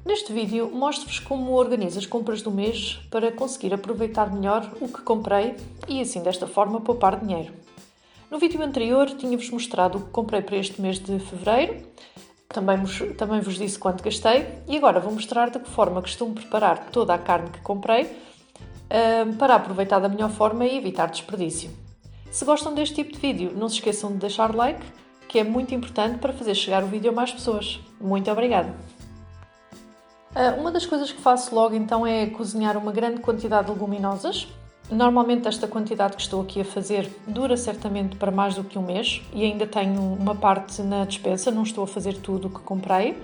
Neste vídeo mostro-vos como organizo as compras do mês para conseguir aproveitar melhor o que comprei e assim desta forma poupar dinheiro. No vídeo anterior tinha-vos mostrado o que comprei para este mês de fevereiro, também vos disse quanto gastei e agora vou mostrar de que forma costumo preparar toda a carne que comprei para aproveitar da melhor forma e evitar desperdício. Se gostam deste tipo de vídeo, não se esqueçam de deixar like, que é muito importante para fazer chegar o vídeo a mais pessoas. Muito obrigada! Uma das coisas que faço logo então é cozinhar uma grande quantidade de leguminosas. Normalmente esta quantidade que estou aqui a fazer dura certamente para mais do que um mês e ainda tenho uma parte na despensa, não estou a fazer tudo o que comprei.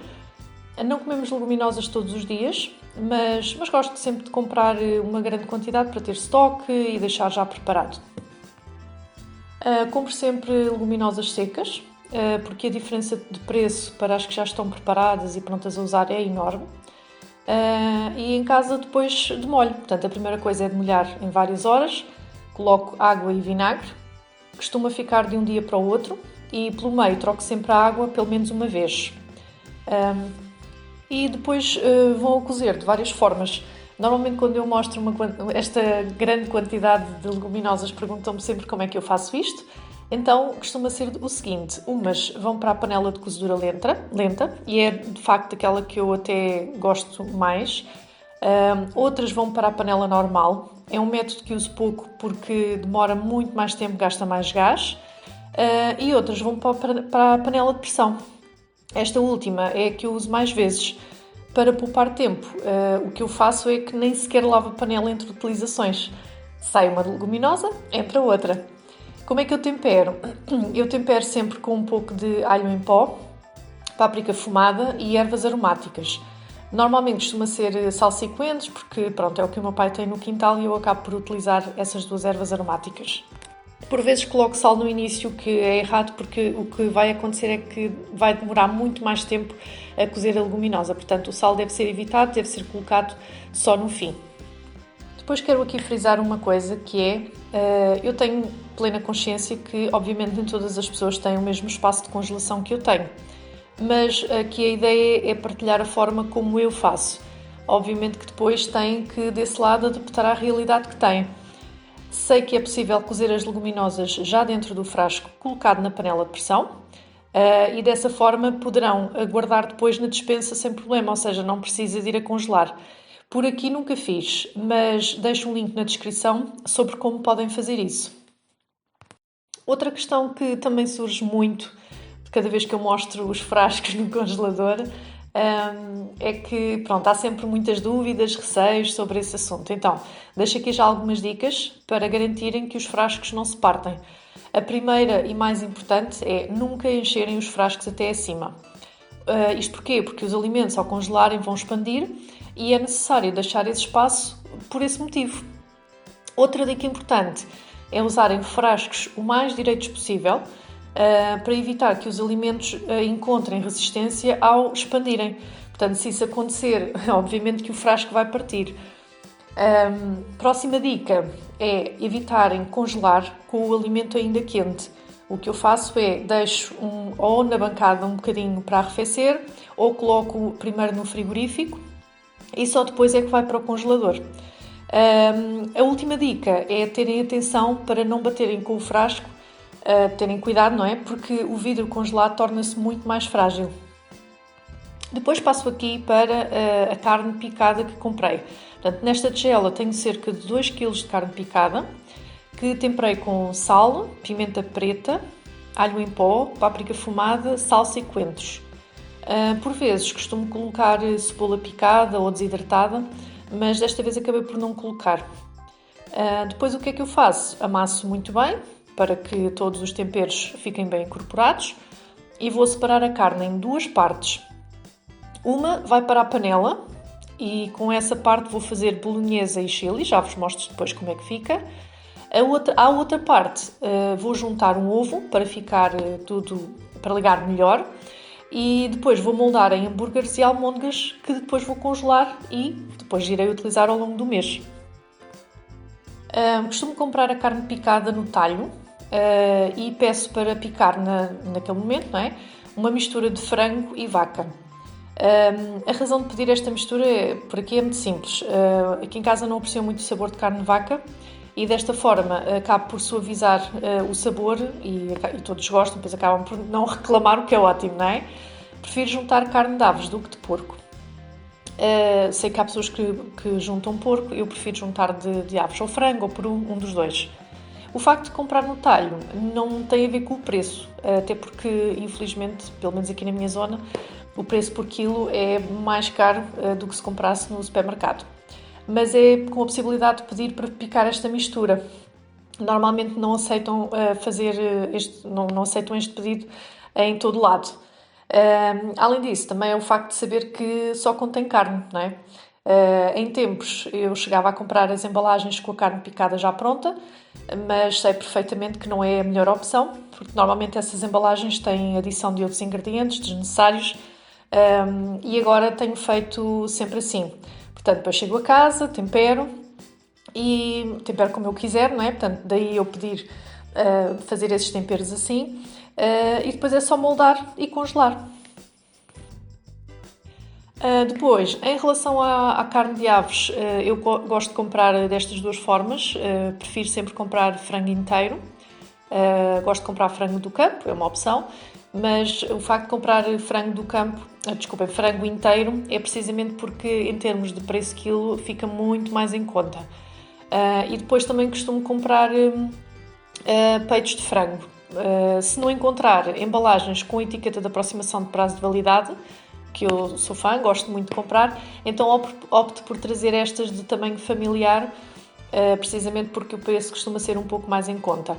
Não comemos leguminosas todos os dias, mas gosto sempre de comprar uma grande quantidade para ter estoque e deixar já preparado. Compro sempre leguminosas secas, porque a diferença de preço para as que já estão preparadas e prontas a usar é enorme. E em casa depois demolho. Portanto, a primeira coisa é demolhar em várias horas. Coloco água e vinagre. Costuma ficar de um dia para o outro. E pelo meio troco sempre a água pelo menos uma vez. E depois vão a cozer de várias formas. Normalmente quando eu mostro esta grande quantidade de leguminosas perguntam-me sempre como é que eu faço isto. Então costuma ser o seguinte: umas vão para a panela de cozedura lenta e é de facto aquela que eu até gosto mais. Outras vão para a panela normal. É um método que uso pouco porque demora muito mais tempo, gasta mais gás. E outras vão para a panela de pressão. Esta última é a que eu uso mais vezes. Para poupar tempo, o que eu faço é que nem sequer lavo a panela entre utilizações. Sai uma leguminosa, entra outra. Como é que eu tempero? Eu tempero sempre com um pouco de alho em pó, páprica fumada e ervas aromáticas. Normalmente costuma ser salsa e coentros, porque pronto, é o que o meu pai tem no quintal e eu acabo por utilizar essas duas ervas aromáticas. Por vezes coloco sal no início, que é errado, porque o que vai acontecer é que vai demorar muito mais tempo a cozer a leguminosa. Portanto, o sal deve ser evitado, deve ser colocado só no fim. Depois quero aqui frisar uma coisa que é, eu tenho plena consciência que obviamente nem todas as pessoas têm o mesmo espaço de congelação que eu tenho, mas aqui a ideia é partilhar a forma como eu faço. Obviamente que depois têm que desse lado adaptar à realidade que têm. Sei que é possível cozer as leguminosas já dentro do frasco colocado na panela de pressão e dessa forma poderão guardar depois na despensa sem problema, ou seja, não precisa de ir a congelar. Por aqui nunca fiz, mas deixo um link na descrição sobre como podem fazer isso. Outra questão que também surge muito cada vez que eu mostro os frascos no congelador é que, pronto, há sempre muitas dúvidas, receios sobre esse assunto. Então, deixo aqui já algumas dicas para garantirem que os frascos não se partem. A primeira e mais importante é nunca encherem os frascos até acima. Isto porquê? Porque os alimentos, ao congelarem, vão expandir e é necessário deixar esse espaço por esse motivo. Outra dica importante é usarem frascos o mais direitos possível para evitar que os alimentos encontrem resistência ao expandirem. Portanto, se isso acontecer, obviamente que o frasco vai partir. Próxima dica é evitarem congelar com o alimento ainda quente. O que eu faço é deixo ou na bancada um bocadinho para arrefecer ou coloco primeiro no frigorífico e só depois é que vai para o congelador. A última dica é terem atenção para não baterem com o frasco, terem cuidado, não é? Porque o vidro congelado torna-se muito mais frágil. Depois passo aqui para a carne picada que comprei. Portanto, nesta tigela tenho cerca de 2 kg de carne picada, que temperei com sal, pimenta preta, alho em pó, páprica fumada, salsa e coentros. Por vezes costumo colocar cebola picada ou desidratada, mas desta vez acabei por não colocar. Depois o que é que eu faço? Amasso muito bem, para que todos os temperos fiquem bem incorporados, e vou separar a carne em duas partes. Uma vai para a panela e com essa parte vou fazer bolonhesa e chili, já vos mostro depois como é que fica. A outra parte vou juntar um ovo para ficar tudo, para ligar melhor, e depois vou moldar em hambúrgueres e almôndegas que depois vou congelar e depois irei utilizar ao longo do mês. Costumo comprar a carne picada no talho e peço para picar naquele momento, não é? Uma mistura de frango e vaca. A razão de pedir esta mistura por aqui é muito simples. Aqui em casa não aprecio muito o sabor de carne de vaca e desta forma acabo por suavizar o sabor e todos gostam, depois acabam por não reclamar, o que é ótimo, não é? Prefiro juntar carne de aves do que de porco. Sei que há pessoas que juntam porco, eu prefiro juntar de aves ou frango ou peru, um dos dois. O facto de comprar no talho não tem a ver com o preço, até porque, infelizmente, pelo menos aqui na minha zona, o preço por quilo é mais caro do que se comprasse no supermercado. Mas é com a possibilidade de pedir para picar esta mistura. Normalmente não aceitam não aceitam este pedido em todo lado. Além disso, também é o facto de saber que só contém carne, não é? Em tempos eu chegava a comprar as embalagens com a carne picada já pronta, mas sei perfeitamente que não é a melhor opção, porque normalmente essas embalagens têm adição de outros ingredientes desnecessários, e agora tenho feito sempre assim. Portanto, depois chego a casa, tempero como eu quiser, não é? Portanto, daí eu pedir fazer esses temperos assim, e depois é só moldar e congelar. Depois, em relação à carne de aves, eu gosto de comprar destas duas formas. Prefiro sempre comprar frango inteiro. Gosto de comprar frango do campo, é uma opção. Mas o facto de comprar frango inteiro é precisamente porque, em termos de preço quilo, fica muito mais em conta. E depois também costumo comprar peitos de frango. Se não encontrar embalagens com etiqueta de aproximação de prazo de validade, que eu sou fã, gosto muito de comprar, então opto por trazer estas de tamanho familiar, precisamente porque o preço costuma ser um pouco mais em conta.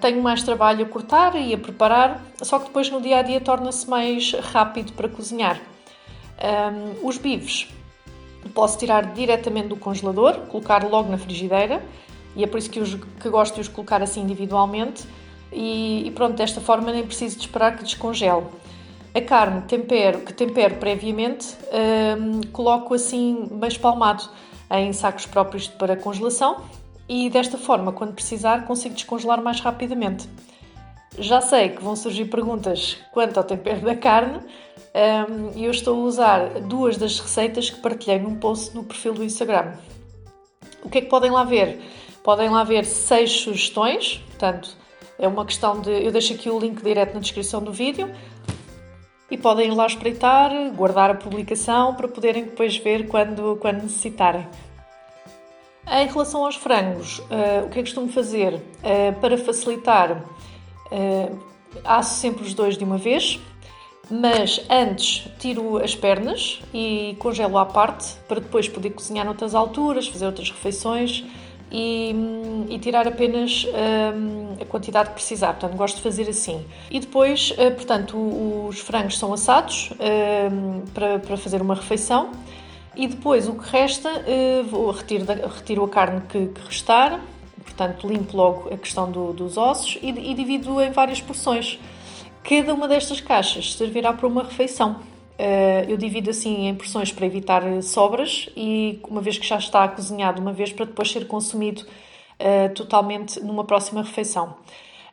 Tenho mais trabalho a cortar e a preparar, só que depois no dia-a-dia torna-se mais rápido para cozinhar. Os bifes posso tirar diretamente do congelador, colocar logo na frigideira, e é por isso que gosto de os colocar assim individualmente, e pronto, desta forma nem preciso de esperar que descongele. A carne que tempero previamente, coloco assim meio espalmado em sacos próprios para congelação e desta forma, quando precisar, consigo descongelar mais rapidamente. Já sei que vão surgir perguntas quanto ao tempero da carne e eu estou a usar duas das receitas que partilhei num post no perfil do Instagram. O que é que podem lá ver? Podem lá ver 6 sugestões, portanto, é uma questão de... Eu deixo aqui o link direto na descrição do vídeo. E podem ir lá espreitar, guardar a publicação para poderem depois ver quando necessitarem. Em relação aos frangos, o que eu costumo fazer? Para facilitar, asso sempre os dois de uma vez, mas antes tiro as pernas e congelo à parte para depois poder cozinhar noutras alturas, fazer outras refeições e tirar apenas a quantidade que precisar. Portanto, gosto de fazer assim. E depois, portanto, os frangos são assados para fazer uma refeição e depois o que resta, retiro a carne que restar, portanto, limpo logo a questão dos ossos e divido em várias porções. Cada uma destas caixas servirá para uma refeição. Eu divido assim em porções para evitar sobras e uma vez que já está cozinhado uma vez para depois ser consumido totalmente numa próxima refeição.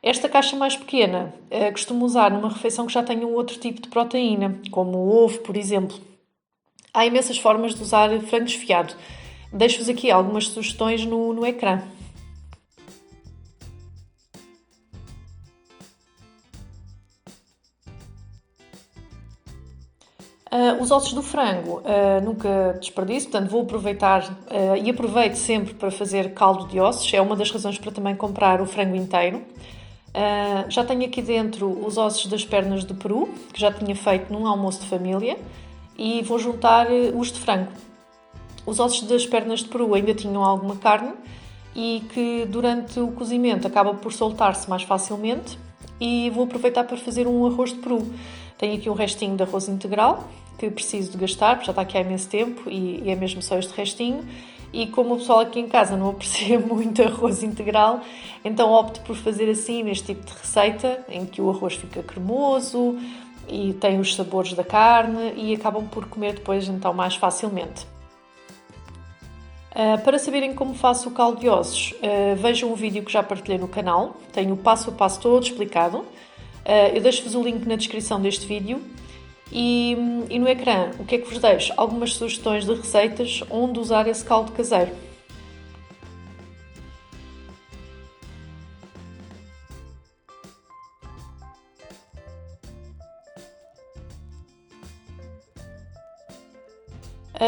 Esta caixa mais pequena costumo usar numa refeição que já tenha um outro tipo de proteína, como o ovo, por exemplo. Há imensas formas de usar frango desfiado. Deixo-vos aqui algumas sugestões no ecrã. Os ossos do frango nunca desperdiço, portanto vou aproveitar e aproveito sempre para fazer caldo de ossos, é uma das razões para também comprar o frango inteiro. Já tenho aqui dentro os ossos das pernas de peru, que já tinha feito num almoço de família, e vou juntar os de frango. Os ossos das pernas de peru ainda tinham alguma carne e que durante o cozimento acaba por soltar-se mais facilmente e vou aproveitar para fazer um arroz de peru. Tenho aqui um restinho de arroz integral que preciso de gastar, porque já está aqui há imenso tempo e é mesmo só este restinho. E como o pessoal aqui em casa não aprecia muito arroz integral, então opto por fazer assim, neste tipo de receita, em que o arroz fica cremoso e tem os sabores da carne e acabam por comer depois então mais facilmente. Para saberem como faço o caldo de ossos, vejam um vídeo que já partilhei no canal, tenho o passo a passo todo explicado. Eu deixo-vos o link na descrição deste vídeo E no ecrã, o que é que vos deixo? Algumas sugestões de receitas onde usar esse caldo caseiro.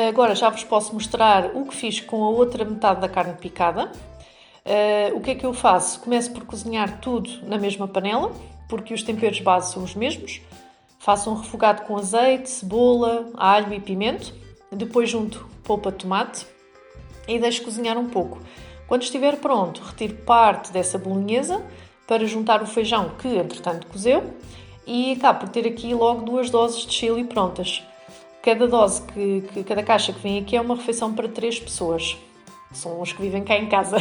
Agora já vos posso mostrar o que fiz com a outra metade da carne picada. O que é que eu faço? Começo por cozinhar tudo na mesma panela, porque os temperos base são os mesmos. Faço um refogado com azeite, cebola, alho e pimento. Depois junto polpa de tomate e deixo cozinhar um pouco. Quando estiver pronto, retiro parte dessa bolonhesa para juntar o feijão que, entretanto, cozeu e acabo por ter aqui logo 2 doses de chili prontas. Cada dose, cada caixa que vem aqui é uma refeição para 3 pessoas. São os que vivem cá em casa.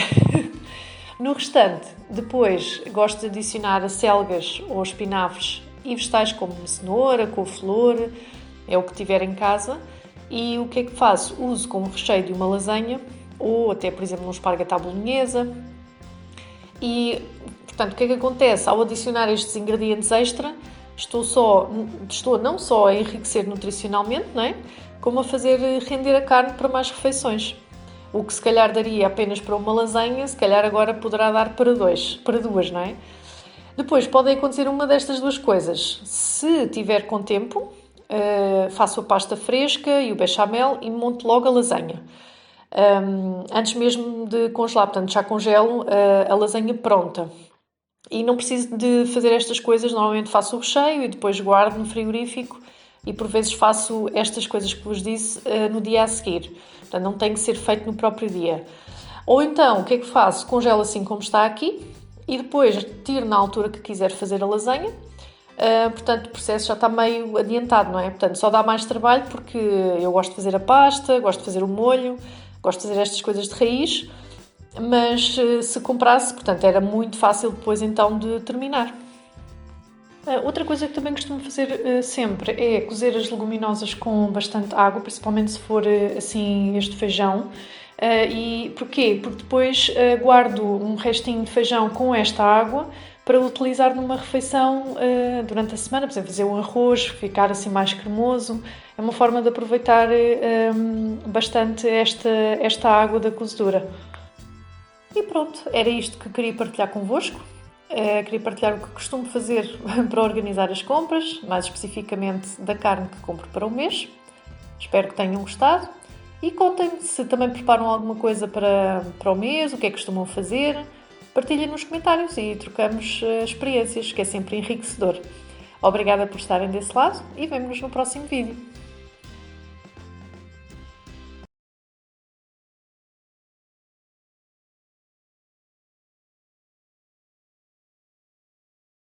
No restante, depois gosto de adicionar acelgas ou espinafres e vegetais como cenoura, couve-flor, é o que tiver em casa. E o que é que faço? Uso como recheio de uma lasanha ou até, por exemplo, um esparguete à bolonhesa. E, portanto, o que é que acontece? Ao adicionar estes ingredientes extra, estou não só a enriquecer nutricionalmente, não é? Como a fazer render a carne para mais refeições. O que se calhar daria apenas para uma lasanha, se calhar agora poderá dar para duas, não é? Depois pode acontecer uma destas duas coisas. Se tiver com tempo, faço a pasta fresca e o bechamel e monto logo a lasanha. Antes mesmo de congelar, portanto já congelo a lasanha pronta. E não preciso de fazer estas coisas, normalmente faço o recheio e depois guardo no frigorífico e por vezes faço estas coisas que vos disse no dia a seguir. Portanto, não tem que ser feito no próprio dia. Ou então, o que é que faço? Congelo assim como está aqui e depois tiro na altura que quiser fazer a lasanha. Portanto, o processo já está meio adiantado, não é? Portanto, só dá mais trabalho porque eu gosto de fazer a pasta, gosto de fazer o molho, gosto de fazer estas coisas de raiz. Mas se comprasse, portanto, era muito fácil depois então de terminar. Outra coisa que também costumo fazer sempre é cozer as leguminosas com bastante água, principalmente se for assim este feijão. E porquê? Porque depois guardo um restinho de feijão com esta água para utilizar numa refeição durante a semana, por exemplo, fazer um arroz, ficar assim mais cremoso. É uma forma de aproveitar bastante esta água da cozedura. E pronto, era isto que queria partilhar convosco. Queria partilhar o que costumo fazer para organizar as compras, mais especificamente da carne que compro para o mês. Espero que tenham gostado e contem-me se também preparam alguma coisa para o mês, o que é que costumam fazer. Partilhem nos comentários e trocamos experiências, que é sempre enriquecedor. Obrigada por estarem desse lado e vemo-nos no próximo vídeo.